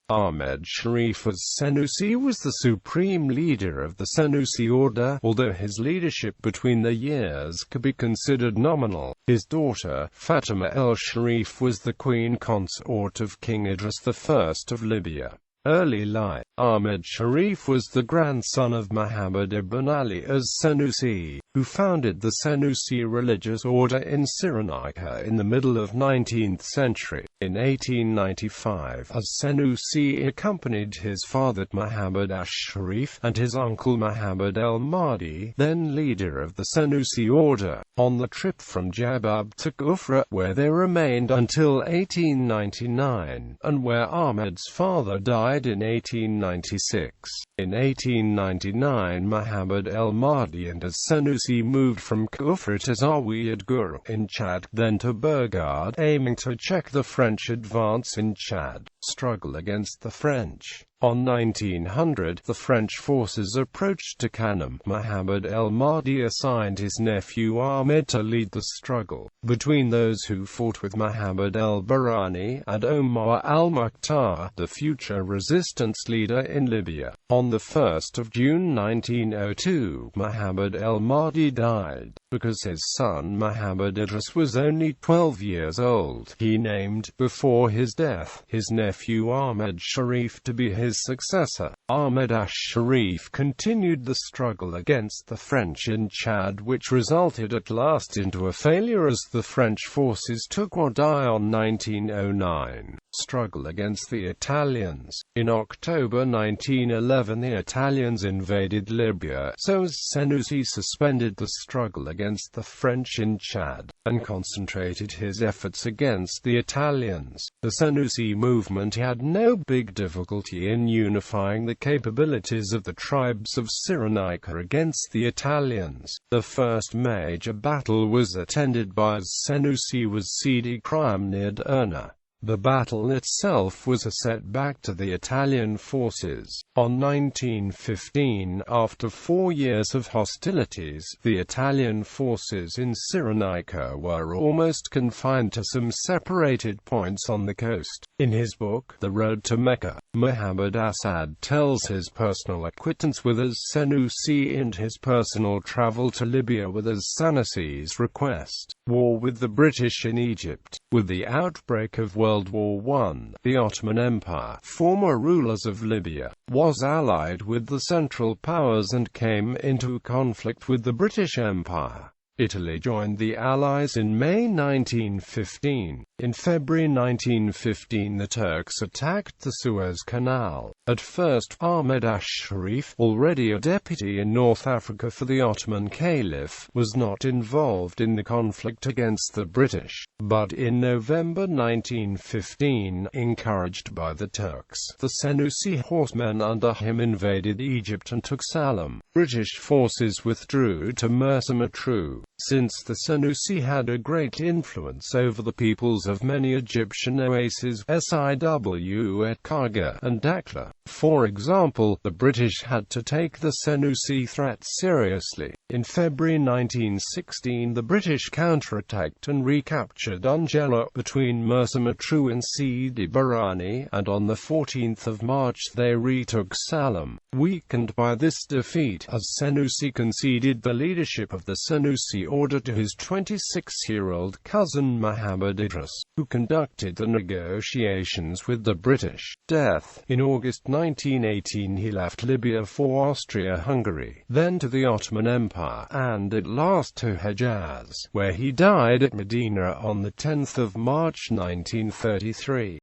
Ahmed Sharif as-Senussi was the supreme leader of the Senussi order, although his leadership between the years could be considered nominal. His daughter, Fatimah el-Sharif, was the queen consort of King Idris I of Libya. Early life. Ahmed Sharif was the grandson of Muhammad ibn Ali as-Senussi, who founded the Senussi religious order in Cyrenaica in the middle of 19th century. In 1895, as-Senussi accompanied his father Muhammad Sharif and his uncle Muhammad el-Mahdi, then leader of the Senussi order, on the trip from Jabab to Kufra, where they remained until 1899, and where Ahmed's father died in 1896. In 1899, Muhammad el-Mahdi and as-Senussi moved from Kufra to Zawiyat Gur in Chad, then to Burgard, aiming to check the French advance in Chad. Struggle against the French. On 1900, the French forces approached Tukanum. Muhammad el-Mahdi assigned his nephew Ahmed to lead the struggle between those who fought with Muhammad el-Barani and Omar al-Mukhtar, the future resistance leader in Libya. On the 1st of June 1902, Muhammad el-Mahdi died. Because his son Muhammad Idris was only 12 years old, he named, before his death, his nephew Ahmed Sharif to be his successor. Ahmed Sharif continued the struggle against the French in Chad, which resulted at last into a failure as the French forces took Wadi on 1909. Struggle against the Italians. In October 1911, the Italians invaded Libya, so as-Senussi suspended the struggle against the French in Chad, and concentrated his efforts against the Italians. The Senussi movement had no big difficulty in unifying the capabilities of the tribes of Cyrenaica against the Italians. The first major battle was attended by as-Senussi was Sidi Krim near Derna. The battle itself was a setback to the Italian forces. On 1915, after 4 years of hostilities, the Italian forces in Cyrenaica were almost confined to some separated points on the coast. In his book, The Road to Mecca, Muhammad Asad tells his personal acquaintance with as-Senussi and his personal travel to Libya with as-Senussi's request. War with the British in Egypt. With the outbreak of World War I, the Ottoman Empire, former rulers of Libya, was allied with the Central Powers and came into conflict with the British Empire. Italy joined the Allies in May 1915. In February 1915, the Turks attacked the Suez Canal. At first, Ahmed Sharif, already a deputy in North Africa for the Ottoman Caliph, was not involved in the conflict against the British. But in November 1915, encouraged by the Turks, the Senussi horsemen under him invaded Egypt and took Salem. British forces withdrew to Mersa Matruh. Since the Senussi had a great influence over the peoples of many Egyptian oases, Siw at Karga and Dakhla, for example, the British had to take the Senussi threat seriously. In February 1916, the British counterattacked and recaptured Ungela between Mersa Matruh and Sidi Barani, and on the 14th of March they retook Salem. Weakened by this defeat, as-Senussi conceded the leadership of the Senussi order to his 26-year-old cousin Muhammad Idris, who conducted the negotiations with the British. Death. In August 1918 he left Libya for Austria-Hungary, then to the Ottoman Empire, and at last to Hejaz, where he died at Medina on the 10th of March 1933.